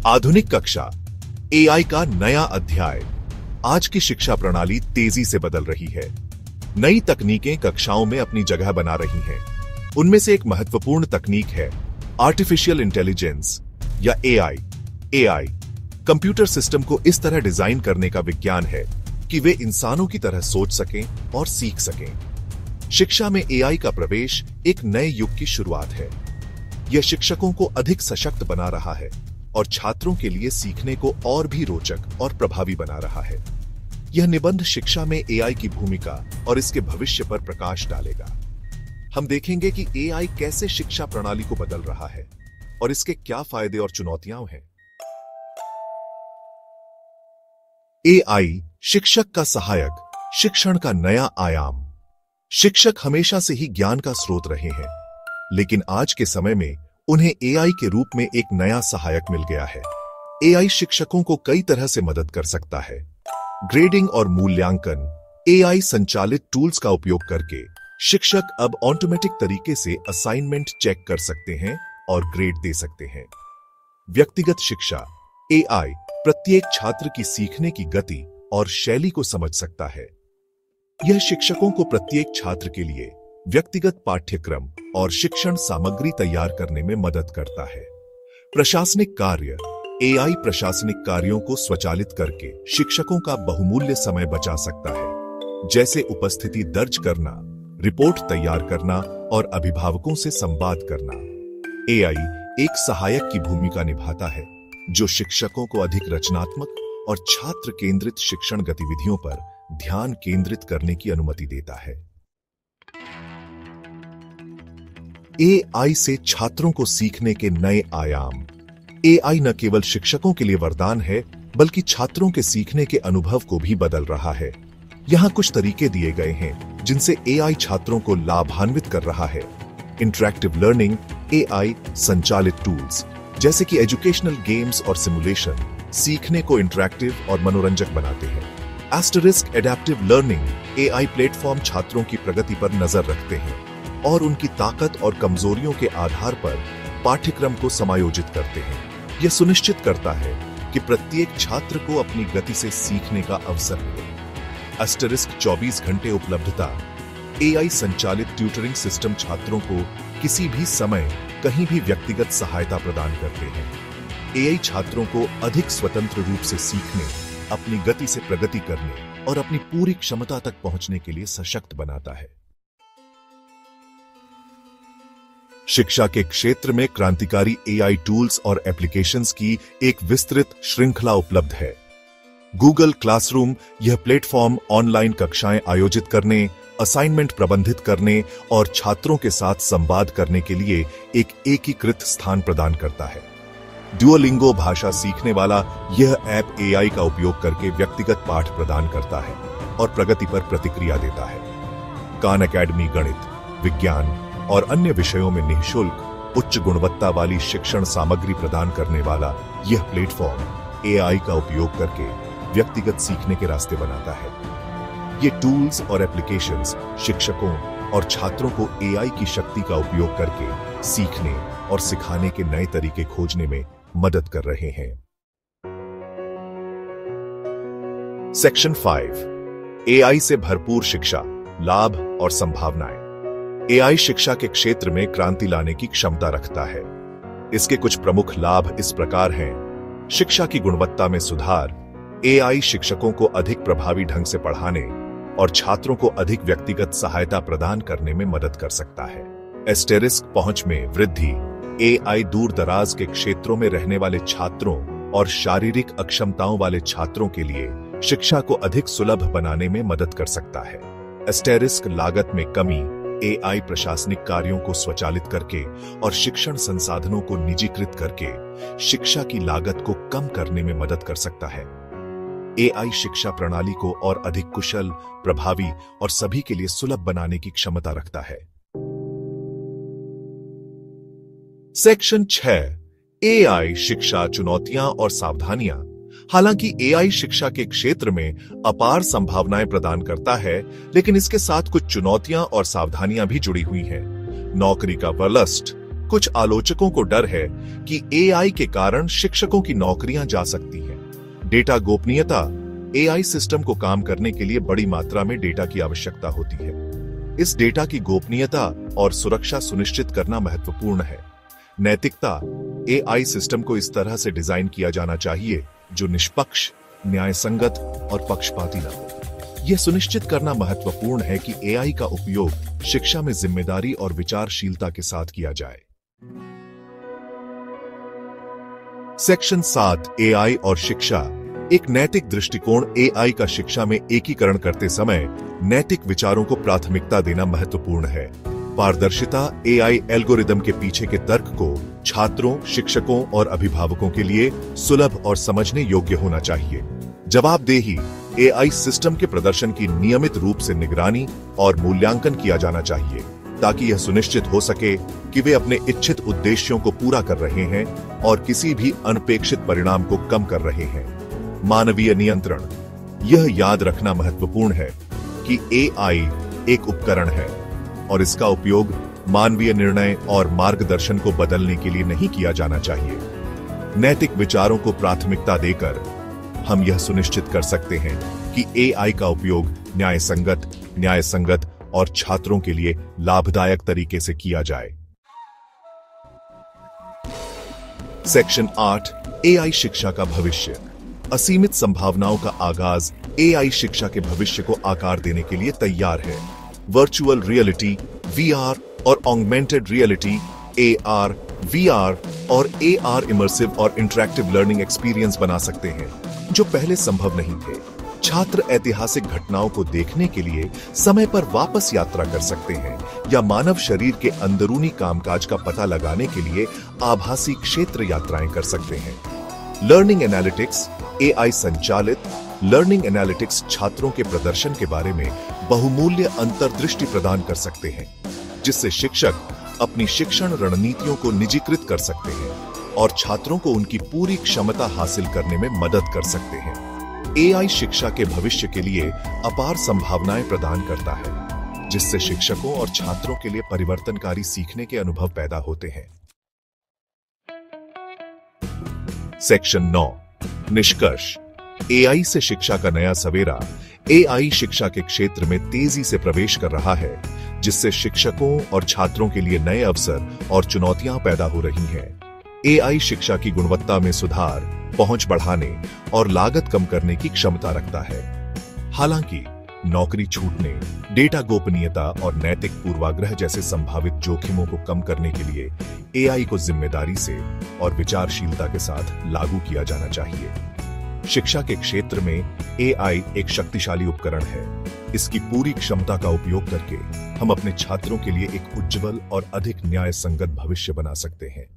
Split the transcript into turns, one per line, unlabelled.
आधुनिक कक्षा, एआई का नया अध्याय। आज की शिक्षा प्रणाली तेजी से बदल रही है। नई तकनीकें कक्षाओं में अपनी जगह बना रही हैं। उनमें से एक महत्वपूर्ण तकनीक है आर्टिफिशियल इंटेलिजेंस या एआई। एआई कंप्यूटर सिस्टम को इस तरह डिजाइन करने का विज्ञान है कि वे इंसानों की तरह सोच सकें और सीख सकें। शिक्षा में एआई का प्रवेश एक नए युग की शुरुआत है। यह शिक्षकों को अधिक सशक्त बना रहा है और छात्रों के लिए सीखने को और भी रोचक और प्रभावी बना रहा है। यह निबंध शिक्षा में एआई की भूमिका और इसके भविष्य पर प्रकाश डालेगा। हम देखेंगे कि एआई कैसे शिक्षा प्रणाली को बदल रहा है और इसके क्या फायदे और चुनौतियां हैं। एआई शिक्षक का सहायक, शिक्षण का नया आयाम। शिक्षक हमेशा से ही ज्ञान का स्रोत रहे हैं, लेकिन आज के समय में उन्हें एआई के रूप में एक नया सहायक मिल गया है। एआई शिक्षकों को कई तरह से मदद कर सकता है। ग्रेडिंग और मूल्यांकन। एआई संचालित टूल्स का उपयोग करके शिक्षक अब ऑटोमेटिक तरीके से असाइनमेंट चेक कर सकते हैं और ग्रेड दे सकते हैं। व्यक्तिगत शिक्षा। एआई प्रत्येक छात्र की सीखने की गति और शैली को समझ सकता है। यह शिक्षकों को प्रत्येक छात्र के लिए व्यक्तिगत पाठ्यक्रम और शिक्षण सामग्री तैयार करने में मदद करता है। प्रशासनिक कार्य। एआई प्रशासनिक कार्यों को स्वचालित करके शिक्षकों का बहुमूल्य समय बचा सकता है, जैसे उपस्थिति दर्ज करना, रिपोर्ट तैयार करना और अभिभावकों से संवाद करना। एआई एक सहायक की भूमिका निभाता है, जो शिक्षकों को अधिक रचनात्मक और छात्र केंद्रित शिक्षण गतिविधियों पर ध्यान केंद्रित करने की अनुमति देता है। एआई से छात्रों को सीखने के नए आयाम। एआई न केवल शिक्षकों के लिए वरदान है, बल्कि छात्रों के सीखने के अनुभव को भी बदल रहा है। यहां कुछ तरीके दिए गए हैं जिनसे एआई छात्रों को लाभान्वित कर रहा है। Interactive learning. एआई संचालित टूल्स जैसे कि एजुकेशनल गेम्स और सिमुलेशन सीखने को इंटरैक्टिव और मनोरंजक बनाते हैं। Asterisk adaptive learning. AI platform छात्रों की प्रगति पर नजर रखते हैं और उनकी ताकत और कमजोरियों के आधार पर पाठ्यक्रम को समायोजित करते हैं। यह सुनिश्चित करता है कि प्रत्येक छात्र को अपनी गति से सीखने का अवसर मिले। एस्टरिस्क 24 घंटे उपलब्धता। एआई संचालित ट्यूटरिंग सिस्टम छात्रों को किसी भी समय कहीं भी व्यक्तिगत सहायता प्रदान करते हैं। एआई छात्रों को अधिक स्वतंत्र रूप से सीखने, अपनी गति से प्रगति करने और अपनी पूरी क्षमता तक पहुंचने के लिए सशक्त बनाता है। शिक्षा के क्षेत्र में क्रांतिकारी एआई टूल्स और एप्लीकेशंस की एक विस्तृत श्रृंखला उपलब्ध है। गूगल क्लासरूम यह प्लेटफॉर्म ऑनलाइन कक्षाएं आयोजित करने, असाइनमेंट प्रबंधित करने और छात्रों के साथ संवाद करने के लिए एक एकीकृत स्थान प्रदान करता है। डुओलिंगो भाषा सीखने वाला यह ऐप एआई का उपयोग करके व्यक्तिगत पाठ प्रदान करता है और प्रगति पर प्रतिक्रिया देता है। खान अकेडमी गणित, विज्ञान और अन्य विषयों में निःशुल्क उच्च गुणवत्ता वाली शिक्षण सामग्री प्रदान करने वाला यह प्लेटफॉर्म एआई का उपयोग करके व्यक्तिगत सीखने के रास्ते बनाता है। ये टूल्स और एप्लीकेशंस शिक्षकों और छात्रों को एआई की शक्ति का उपयोग करके सीखने और सिखाने के नए तरीके खोजने में मदद कर रहे हैं। सेक्शन 5। एआई से भरपूर शिक्षा, लाभ और संभावनाएं। एआई शिक्षा के क्षेत्र में क्रांति लाने की क्षमता रखता है। इसके कुछ प्रमुख लाभ इस प्रकार हैं। शिक्षा की गुणवत्ता में सुधार। एआई शिक्षकों को अधिक प्रभावी ढंग से पढ़ाने और छात्रों को अधिक व्यक्तिगत सहायता प्रदान करने में मदद कर सकता है। एस्टेरिस्क पहुंच में वृद्धि। एआई दूर दराज के क्षेत्रों में रहने वाले छात्रों और शारीरिक अक्षमताओं वाले छात्रों के लिए शिक्षा को अधिक सुलभ बनाने में मदद कर सकता है। एस्टेरिस्क लागत में कमी। एआई प्रशासनिक कार्यों को स्वचालित करके और शिक्षण संसाधनों को निजीकृत करके शिक्षा की लागत को कम करने में मदद कर सकता है। एआई शिक्षा प्रणाली को और अधिक कुशल, प्रभावी और सभी के लिए सुलभ बनाने की क्षमता रखता है। सेक्शन 6। एआई शिक्षा चुनौतियां और सावधानियां। हालांकि एआई शिक्षा के क्षेत्र में अपार संभावनाएं प्रदान करता है, लेकिन इसके साथ कुछ चुनौतियां और सावधानियां भी जुड़ी हुई हैं। नौकरी का वलस्ट। कुछ आलोचकों को डर है कि एआई के कारण शिक्षकों की नौकरियां जा सकती हैं। डेटा गोपनीयता। एआई सिस्टम को काम करने के लिए बड़ी मात्रा में डेटा की आवश्यकता होती है। इस डेटा की गोपनीयता और सुरक्षा सुनिश्चित करना महत्वपूर्ण है। नैतिकता। एआई सिस्टम को इस तरह से डिजाइन किया जाना चाहिए जो निष्पक्ष, न्यायसंगत और पक्षपाती न हो। यह सुनिश्चित करना महत्वपूर्ण है कि एआई का उपयोग शिक्षा में जिम्मेदारी और विचारशीलता के साथ किया जाए। सेक्शन 7 एआई और शिक्षा। एक नैतिक दृष्टिकोण। एआई का शिक्षा में एकीकरण करते समय नैतिक विचारों को प्राथमिकता देना महत्वपूर्ण है। पारदर्शिता। एआई एल्गोरिदम के पीछे के तर्क को छात्रों, शिक्षकों और अभिभावकों के लिए सुलभ और समझने योग्य होना चाहिए। जवाबदेही। एआई सिस्टम के प्रदर्शन की नियमित रूप से निगरानी और मूल्यांकन किया जाना चाहिए ताकि यह सुनिश्चित हो सके कि वे अपने इच्छित उद्देश्यों को पूरा कर रहे हैं और किसी भी अनपेक्षित परिणाम को कम कर रहे हैं। मानवीय नियंत्रण। यह याद रखना महत्वपूर्ण है कि एआई एक उपकरण है और इसका उपयोग मानवीय निर्णय और मार्गदर्शन को बदलने के लिए नहीं किया जाना चाहिए। नैतिक विचारों को प्राथमिकता देकर हम यह सुनिश्चित कर सकते हैं कि एआई का उपयोग न्यायसंगत और छात्रों के लिए लाभदायक तरीके से किया जाए। सेक्शन 8 एआई शिक्षा का भविष्य। असीमित संभावनाओं का आगाज एआई शिक्षा के भविष्य को आकार देने के लिए तैयार है। वर्चुअल रियलिटी, वीआर और ऑगमेंटेड रियलिटी, एआर, वीआर और एआर इमर्सिव और इंटरैक्टिव लर्निंग एक्सपीरियंस बना सकते हैं जो पहले संभव नहीं थे। छात्र ऐतिहासिक घटनाओं को देखने के लिए समय पर वापस यात्रा कर सकते हैं या मानव शरीर के अंदरूनी कामकाज का पता लगाने के लिए आभासी क्षेत्र यात्राएं कर सकते हैं। Learning analytics. एआई संचालित लर्निंग एनालिटिक्स छात्रों के प्रदर्शन के बारे में बहुमूल्य अंतर्दृष्टि प्रदान कर सकते हैं, जिससे शिक्षक अपनी शिक्षण रणनीतियों को निजीकृत कर सकते हैं और छात्रों को उनकी पूरी क्षमता हासिल करने में मदद कर सकते हैं। एआई शिक्षा के भविष्य के लिए अपार संभावनाएं प्रदान करता है, जिससे शिक्षकों और छात्रों के लिए परिवर्तनकारी सीखने के अनुभव पैदा होते हैं। सेक्शन 9 निष्कर्ष। एआई से शिक्षा का नया सवेरा। एआई शिक्षा के क्षेत्र में तेजी से प्रवेश कर रहा है, जिससे शिक्षकों और छात्रों के लिए नए अवसर और चुनौतियां पैदा हो रही हैं। एआई शिक्षा की गुणवत्ता में सुधार, पहुंच बढ़ाने और लागत कम करने की क्षमता रखता है। हालांकि नौकरी छूटने, डेटा गोपनीयता और नैतिक पूर्वाग्रह जैसे संभावित जोखिमों को कम करने के लिए एआई को जिम्मेदारी से और विचारशीलता के साथ लागू किया जाना चाहिए। शिक्षा के क्षेत्र में एआई एक शक्तिशाली उपकरण है। इसकी पूरी क्षमता का उपयोग करके हम अपने छात्रों के लिए एक उज्जवल और अधिक न्याय संगत भविष्य बना सकते हैं।